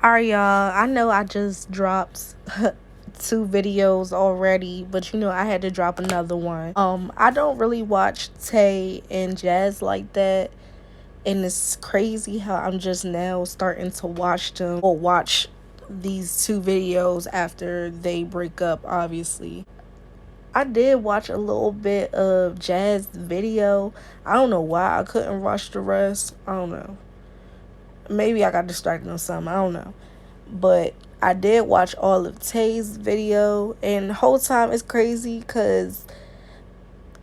Alright, y'all. I know I just dropped two videos already, but I had to drop another one. I don't really watch Tay and Jazz like that, and it's crazy how I'm just now starting to watch them or watch these two videos after they break up, obviously. I did watch a little bit of Jazz video. I don't know why I couldn't watch the rest. I don't know. Maybe I got distracted on something. I don't know. But I did watch all of Tay's video, and the whole time it's crazy because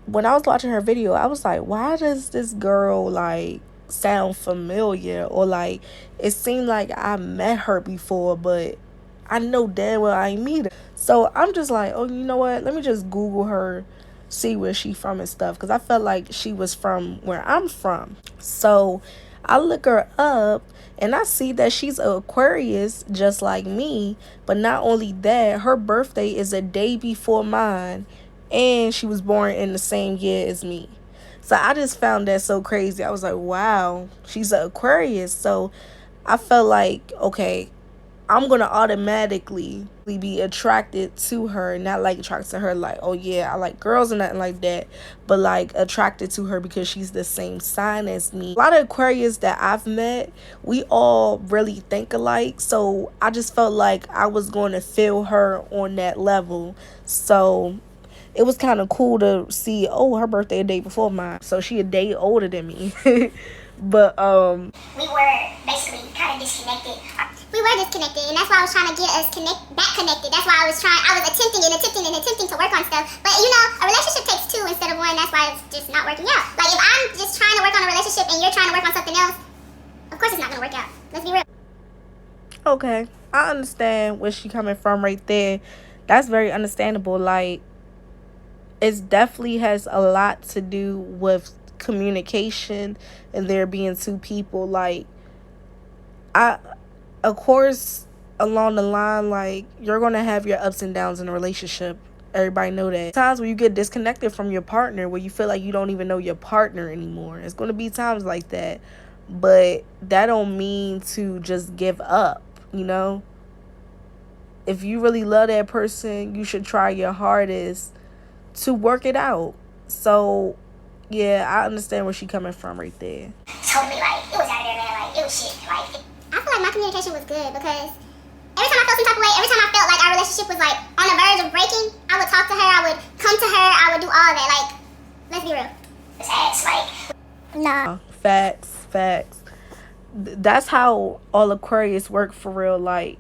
when I was watching her video, I was like, why does this girl like sound familiar? Or like it seemed like I met her before, but I know damn well I ain't meet her. So I'm just like, oh, you know what? Let me just Google her, see where she from and stuff, because I felt like she was from where I'm from. So I look her up and I see that she's an Aquarius just like me. But not only that, her birthday is a day before mine, and she was born in the same year as me. So I just found that so crazy. I was like, wow, she's an Aquarius. So I felt like, okay, I'm gonna automatically be attracted to her, not like attracted to her like, oh yeah, I like girls or nothing like that, but like attracted to her because she's the same sign as me. A lot of Aquarius that I've met, we all really think alike, so I just felt like I was going to feel her on that level. So it was kind of cool to see, oh, her birthday a day before mine, so she a day older than me. But we were basically kind of disconnected. We were disconnected, and that's why I was trying to get us back connected. That's why I was attempting to work on stuff. But a relationship takes two instead of one. That's why it's just not working out. Like if I'm just trying to work on a relationship and you're trying to work on something else, of course it's not gonna work out. Let's be real. okay, I understand where she coming from right there. That's very understandable. Like, it definitely has a lot to do with communication and there being two people. Like, of course, along the line, like, you're gonna have your ups and downs in a relationship. Everybody know that. Times where you get disconnected from your partner, where you feel like you don't even know your partner anymore. It's gonna be times like that, but that don't mean to just give up. If you really love that person, you should try your hardest to work it out. So yeah, I understand where she coming from right there. Totally, like, it was out of there, man. Like, it was shit. Like, I feel like my communication was good because every time I felt some type of way, every time I felt like our relationship was like on the verge of breaking, I would talk to her, I would come to her, I would do all that. Like, let's be real. It's ass, like, nah. Facts. That's how all Aquarius work for real. Like,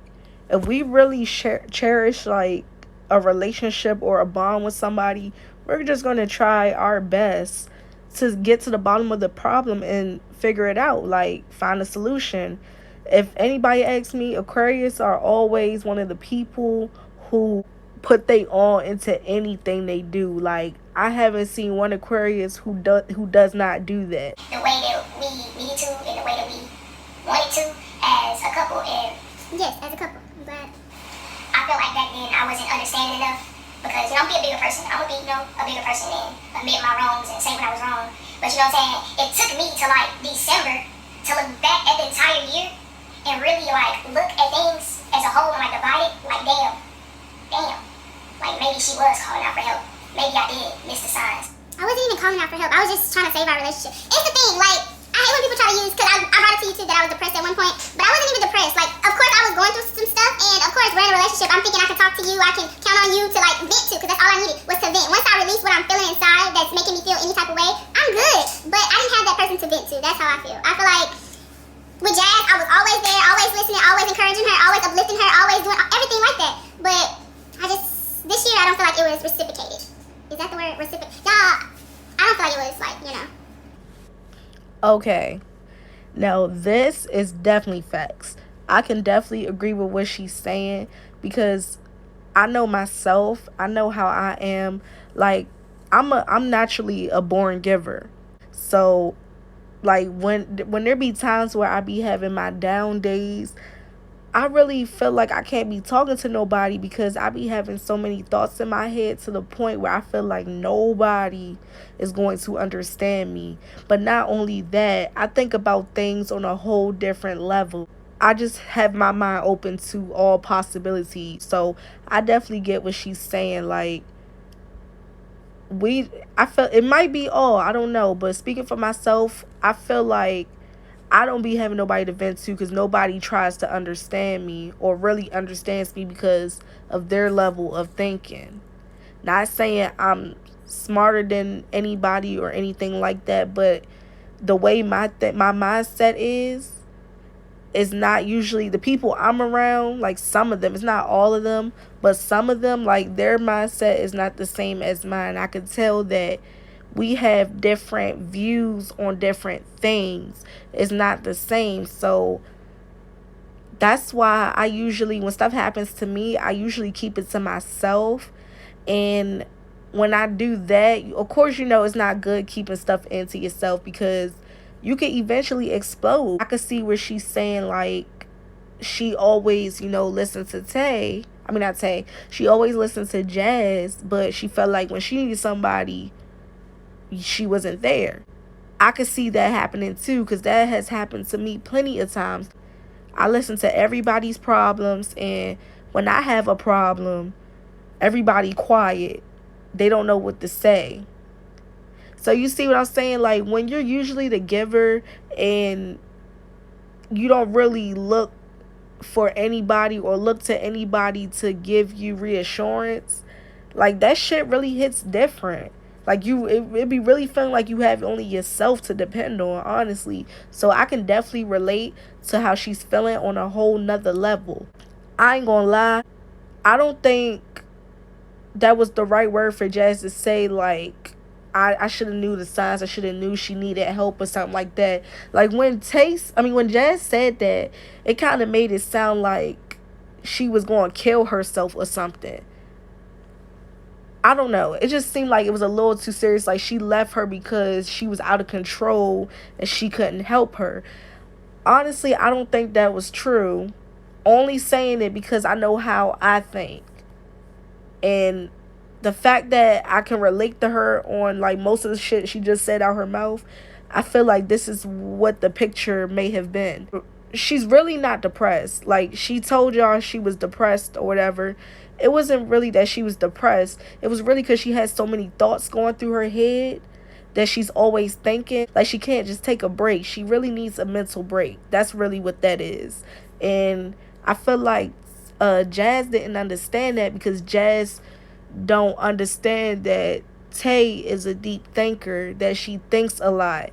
if we really cherish like a relationship or a bond with somebody, we're just going to try our best to get to the bottom of the problem and figure it out, like find a solution. If anybody asks me, Aquarius are always one of the people who put they all into anything they do. Like, I haven't seen one Aquarius who does not do that. The way that we needed to and the way that we wanted to as a couple, and yes, as a couple. But I felt like back then I wasn't understanding enough because I'm a bigger person. I'm a bigger person and admit my wrongs and say when I was wrong. But you know what I'm saying? It took me to like December to look back at the entire year and really like look at things as a whole and like divide it. Like damn, like maybe she was calling out for help. Maybe I did miss the signs. I wasn't even calling out for help. I was just trying to save our relationship. It's the thing, like, I hate when people try to use, because I brought it to you too that I was depressed at one point, but I wasn't even depressed. Like, of course I was going through some stuff, and of course we're in a relationship. I'm thinking I can talk to you, I can count on you to like vent to, because that's all I needed was to vent. Once I release what I'm feeling inside that's making me feel any type of way, I'm good. But I didn't have that person to vent to. That's how I feel. I feel like with Jazz, I was always there, always listening, always encouraging her, always uplifting her, always doing everything like that. But this year I don't feel like it was reciprocated. Is that the word? Reciprocated? Y'all, I don't feel like it was like, Okay. Now, this is definitely facts. I can definitely agree with what she's saying because I know myself. I know how I am. Like, I'm naturally a born giver. So, like, when there be times where I be having my down days, I really feel like I can't be talking to nobody because I be having so many thoughts in my head to the point where I feel like nobody is going to understand me. But not only that, I think about things on a whole different level. I just have my mind open to all possibilities. So I definitely get what she's saying. Like, I feel it might be all, I don't know, but speaking for myself, I feel like I don't be having nobody to vent to because nobody tries to understand me or really understands me because of their level of thinking. Not saying I'm smarter than anybody or anything like that, but the way my mindset is not usually the people I'm around. Like, some of them, it's not all of them, but some of them, like, their mindset is not the same as mine. I could tell that we have different views on different things. It's not the same. So that's why I usually, when stuff happens to me, I usually keep it to myself. And when I do that, of course, it's not good keeping stuff into yourself because you can eventually explode. I could see where she's saying, like, she always, listens to Tay. I mean, not Tay. She always listens to Jazz, but she felt like when she needed somebody, she wasn't there. I could see that happening too, because that has happened to me plenty of times. I listen to everybody's problems, and when I have a problem, everybody quiet. They don't know what to say. So you see what I'm saying? Like, when you're usually the giver and you don't really look for anybody or look to anybody to give you reassurance, like, that shit really hits different. Like, it be really feeling like you have only yourself to depend on, honestly. So I can definitely relate to how she's feeling on a whole nother level. I ain't gonna lie, I don't think that was the right word for Jazz to say, like, I should have knew the signs. I should have knew she needed help or something like that. Like, when Jazz said that, it kind of made it sound like she was going to kill herself or something. I don't know. It just seemed like it was a little too serious. Like, she left her because she was out of control and she couldn't help her. Honestly, I don't think that was true. Only saying it because I know how I think. And the fact that I can relate to her on, like, most of the shit she just said out her mouth, I feel like this is what the picture may have been. She's really not depressed. Like, she told y'all she was depressed or whatever. It wasn't really that she was depressed. It was really because she had so many thoughts going through her head that she's always thinking. Like, she can't just take a break. She really needs a mental break. That's really what that is. And I feel like Jazz didn't understand that because Jazz don't understand that Tay is a deep thinker, that she thinks a lot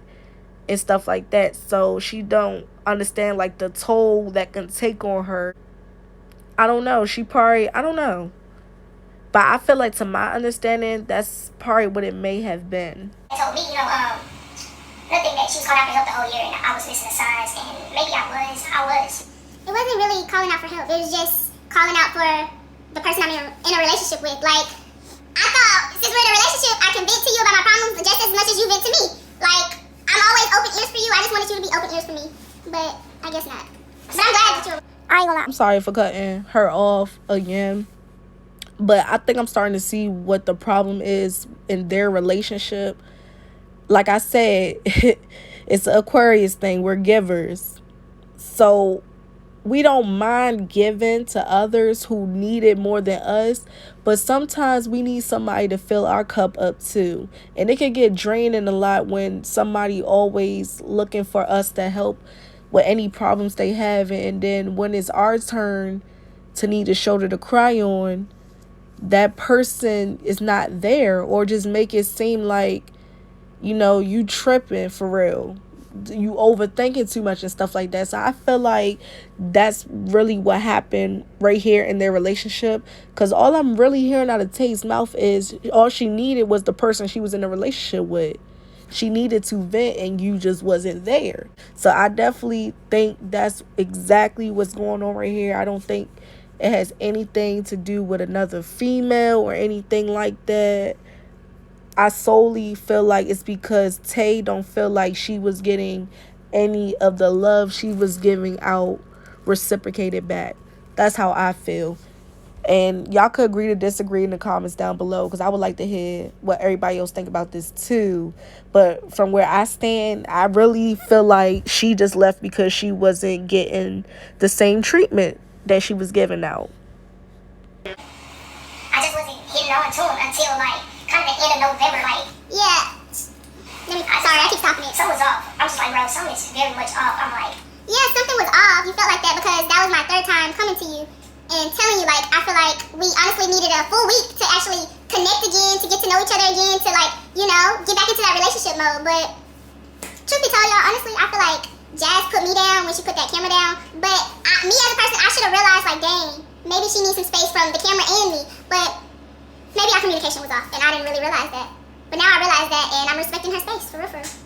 and stuff like that. So she don't understand, like, the toll that can take on her. I don't know. I don't know. But I feel like, to my understanding, that's probably what it may have been. They told me, nothing, that she was calling out for help the whole year, and I was missing the signs, and maybe I was. It wasn't really calling out for help. It was just calling out for the person I'm in a relationship with. Like, I thought, since we're in a relationship, I can vent to you about my problems just as much as you vent to me. Like, I'm always open ears for you. I just wanted you to be open ears for me. But I guess not. But I'm glad that you're... I ain't gonna lie. I'm sorry for cutting her off again. But I think I'm starting to see what the problem is in their relationship. Like I said, it's an Aquarius thing. We're givers. So we don't mind giving to others who need it more than us, but sometimes we need somebody to fill our cup up too. And it can get draining a lot when somebody always looking for us to help with any problems they have, and then when it's our turn to need a shoulder to cry on, that person is not there, or just make it seem like, you tripping for real. You overthinking too much and stuff like that. So I feel like that's really what happened right here in their relationship, because all I'm really hearing out of Tay's mouth is all she needed was the person she was in a relationship with. She needed to vent and you just wasn't there. So I definitely think that's exactly what's going on right here. I don't think it has anything to do with another female or anything like that. I solely feel like it's because Tay don't feel like she was getting any of the love she was giving out reciprocated back. That's how I feel. And y'all could agree to disagree in the comments down below, because I would like to hear what everybody else think about this too. But from where I stand, I really feel like she just left because she wasn't getting the same treatment that she was giving out. I just wasn't hitting on to him until like kind of the end of November. Like, yeah. Sorry, I keep stopping it. Something was off. I'm just like, bro, something is very much off. I'm like, yeah, something was off. You felt like that because that was my third time coming to you and telling you, like, I feel like we honestly needed a full week to actually connect again, to get to know each other again, to, like, you know, get back into that relationship mode. But truth be told, y'all, honestly, I feel like Jazz put me down when she put that camera down. But me as a person, I should have realized, like, dang, maybe she needs some space from the camera and me. But maybe our communication was off, and I didn't really realize that. But now I realize that, and I'm respecting her space, for real, for real.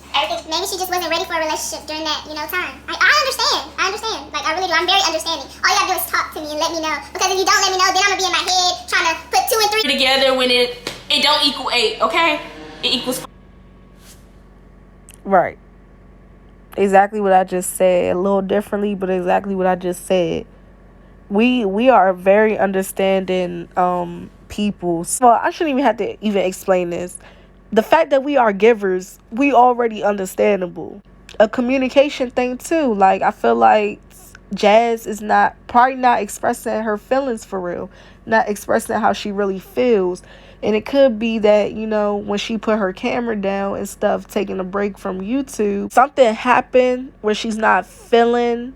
Everything, maybe she just wasn't ready for a relationship during that, you know, time. I understand. Like, I really do. I'm very understanding. All you gotta do is talk to me and let me know. Because if you don't let me know, then I'm gonna be in my head trying to put 2 and 3 together when it don't equal 8, okay? It equals 5. Right. Exactly what I just said. A little differently, but exactly what I just said. We are very understanding people. So I shouldn't even have to even explain this. The fact that we are givers, we already understandable. A communication thing too. Like, I feel like Jazz is probably not expressing her feelings for real, not expressing how she really feels. And it could be that, you know, when she put her camera down and stuff, taking a break from YouTube, something happened where she's not feeling.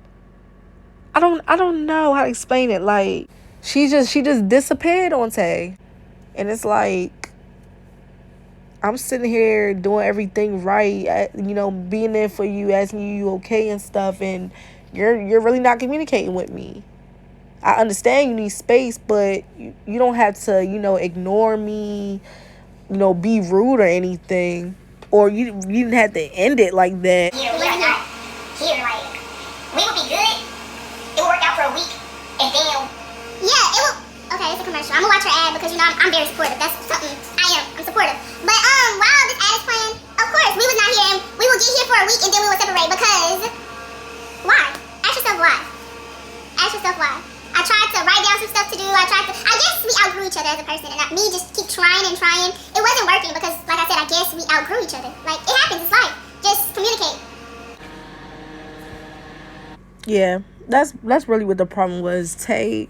I don't know how to explain it. Like, she just disappeared on Tay. And it's like, I'm sitting here doing everything right, you know, being there for you, asking you okay and stuff, and you're really not communicating with me. I understand you need space, but you don't have to, you know, ignore me, you know, be rude or anything, or you didn't have to end it like that. Yeah, we are not here. Like, we would be good. It would work out for a week, and then yeah, it will. Okay, it's a commercial. I'm gonna watch her ad because, you know, I'm very supportive. That's something I'm supportive. But while this ad is playing, of course we was not here, and we will get here for a week and then we will separate. Because why? Ask yourself why. Ask yourself why. I tried to write down some stuff to do. I guess we outgrew each other as a person, and me just keep trying and trying. It wasn't working because, like I said, I guess we outgrew each other. Like, it happens. It's life. Just communicate. Yeah, that's really what the problem was. Tay,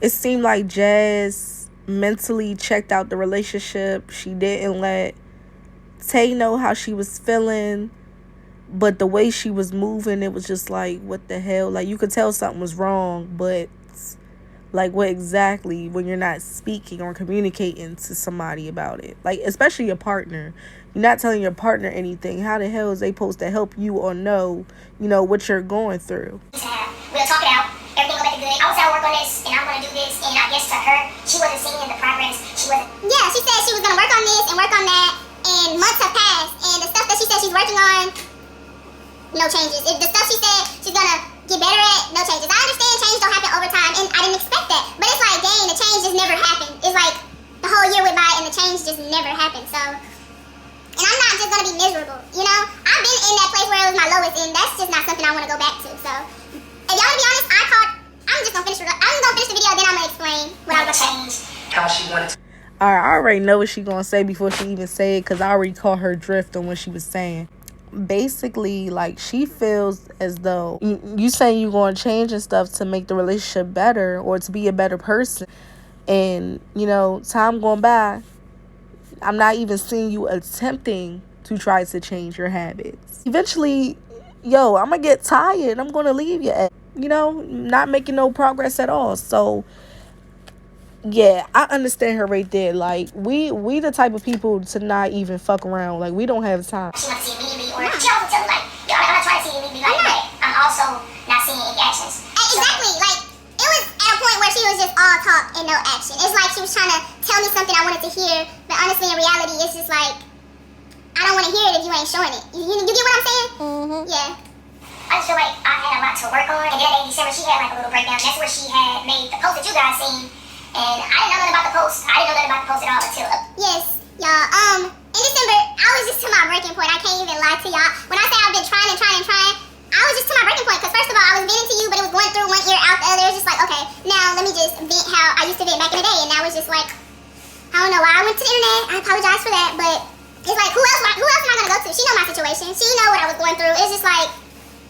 it seemed like Jazz mentally checked out the relationship. She didn't let Tay know how she was feeling, but the way she was moving, it was just like, what the hell? Like, you could tell something was wrong, but like, what exactly, when you're not speaking or communicating to somebody about it? Like, especially your partner. You're not telling your partner anything. How the hell is they supposed to help you or know, you know, what you're going through? We'll talk it out. Everything will make it good. I was out work on this, and I'm going to do this. And I guess to her, she wasn't seeing the progress. She wasn't. Yeah, she said she was going to work on this and work on that. And months have passed. And the stuff that she said she's working on, no changes. If the stuff she said she's going to get better at, no changes. I understand change don't happen over time, and I didn't expect that. But it's like, dang, the change just never happened. It's like the whole year went by, and the change just never happened. So, and I'm not just going to be miserable, you know? I've been in that place where it was my lowest, and that's just not something I want to go back to. So, if y'all want to be honest, I'm just going to finish the video, then I'm going to explain what I'm going to change. How she wanted to. All right, I already know what she's going to say before she even say it, because I already caught her drift on what she was saying. Basically, like, she feels as though you saying you're going to change and stuff to make the relationship better or to be a better person. And, you know, time going by, I'm not even seeing you attempting to try to change your habits. Eventually, yo, I'm going to get tired. I'm going to leave you at, you know, not making no progress at all. So, yeah, I understand her right there. Like, we the type of people to not even fuck around. Like, we don't have time. She wants to see me, or she also tell me, like, yo, I'm not trying to see you like that. I'm also not seeing any actions. Exactly. Like, it was at a point where she was just all talk and no action. It's like she was trying to tell me something I wanted to hear, but honestly, in reality, it's just like, I don't want to hear it if you ain't showing it. You get what I'm saying? Mm-hmm. Yeah. I just feel like I had a lot to work on. And then in December, she had like a little breakdown. That's where she had made the post that you guys seen. And I didn't know nothing about the post. I didn't know nothing about the post at all until... Yes, y'all. In December, I was just to my breaking point. I can't even lie to y'all. When I say I've been trying, I was just to my breaking point. Because first of all, I was venting to you, but it was going through one ear, out the other. It was just like, okay, now let me me just vent how I used to vent back in the day, and now it's just like, I don't know why I went to the internet. I apologize for that, but it's like, who else am I gonna go to? She know my situation. She know what I was going through. It's just like,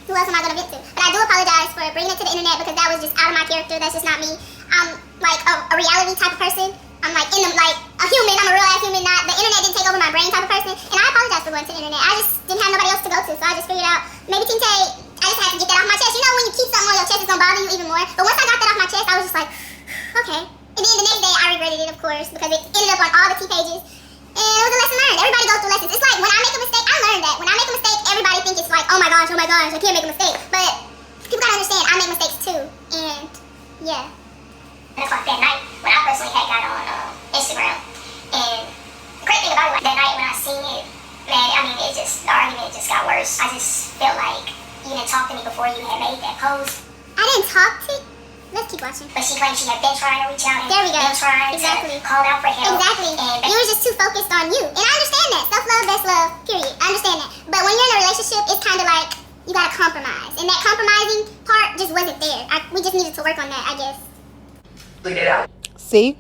who else am I gonna vent to? But I do apologize for bringing it to the internet because that was just out of my character. That's just not me. I'm like a reality type of person. I'm like like a human. I'm a real ass human. Not the internet didn't take over my brain type of person. And I apologize for going to the internet. I just didn't have nobody else to go to, so I just figured out maybe Team Tay. I just had to get that off my chest. You know when you keep something on your chest, it's gonna bother you even more. But once I got that off my chest, I was just like, okay. And then the next day, I regretted it, of course, because it ended up on all the T pages. And it was a lesson learned. Everybody goes through lessons. It's like when I make a mistake, I learned that. When I make a mistake, everybody thinks it's like, oh my gosh, I can't make a mistake. But people gotta understand, I make mistakes too. And yeah. And it's like that night when I personally had got on Instagram. And the great thing about it, like that night when I seen it, man, I mean, the argument just got worse. I just felt like you didn't talk to me before you had made that post. I didn't talk to you. Let's keep watching. But she claimed she had been trying to reach out and been trying to call out for help. Exactly. And you were just too focused on you. And I understand that. Self-love, best love, period. I understand that. But when you're in a relationship, it's kind of like you gotta compromise. And that compromising part just wasn't there. We just needed to work on that, I guess. Look it out. See?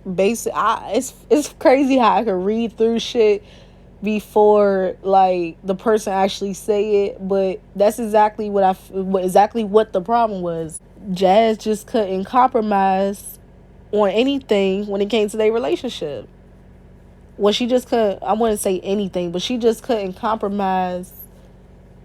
It's crazy how I can read through shit before like the person actually say it, but that's exactly what the problem was. Jazz just couldn't compromise on anything when it came to their relationship. Well, she just couldn't, I wouldn't say anything, but she just couldn't compromise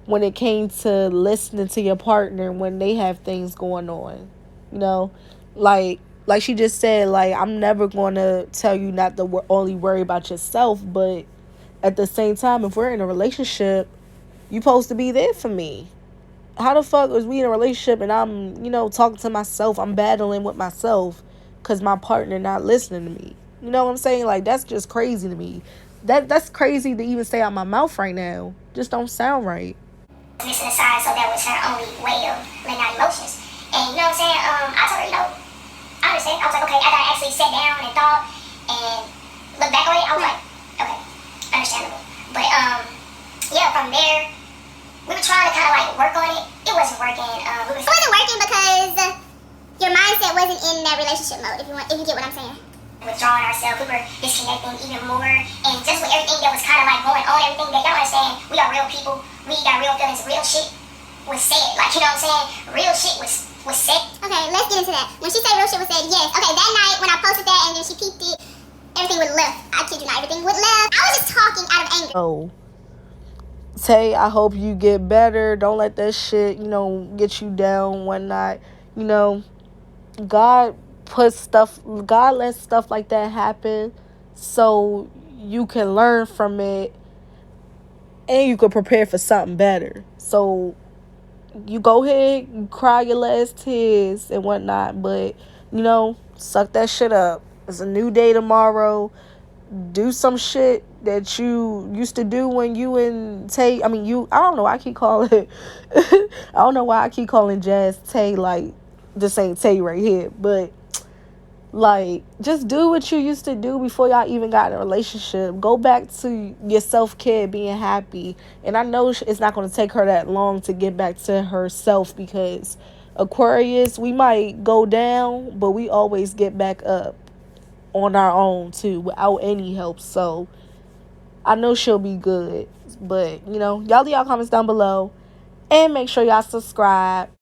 when it came to listening to your partner when they have things going on. You know, like she just said, like, I'm never going to tell you not to only worry about yourself, but at the same time, if we're in a relationship, you're supposed to be there for me. How the fuck is we in a relationship and I'm, talking to myself, I'm battling with myself because my partner not listening to me? You know what I'm saying? Like, that's just crazy to me. That's crazy to even say out my mouth right now. Just don't sound right. Missing aside, so that was her only way of letting out emotions. And you know what I'm saying? I told her, I understand. I was like, okay, after I actually sat down and thought and looked back on it, I was like, okay, understandable. But yeah, from there, we were trying to kind of like work on it. It wasn't working. It wasn't working because your mindset wasn't in that relationship mode, if you get what I'm saying. Withdrawing ourselves, we were disconnecting even more. And just with everything that was kind of like going on, everything that y'all understand, we are real people. We got real feelings. Real shit was said. Like, you know what I'm saying? Real shit was said. Okay, let's get into that. When she said real shit was said, yes. Okay, that night when I posted that and then she peeped it, everything was left. I kid you not, everything was left. I was just talking out of anger. Oh. Say, I hope you get better. Don't let that shit, get you down one night. God lets stuff like that happen so you can learn from it and you can prepare for something better. So you go ahead, you cry your last tears and whatnot, but suck that shit up. It's a new day tomorrow. Do some shit that you used to do when you and Tay, I don't know why I keep calling I don't know why I keep calling Jazz Tay, like this ain't Tay right here, but like, just do what you used to do before y'all even got in a relationship. Go back to your self-care, being happy. And I know it's not going to take her that long to get back to herself because Aquarius, we might go down, but we always get back up on our own too without any help. So I know she'll be good. But, y'all leave y'all comments down below and make sure y'all subscribe.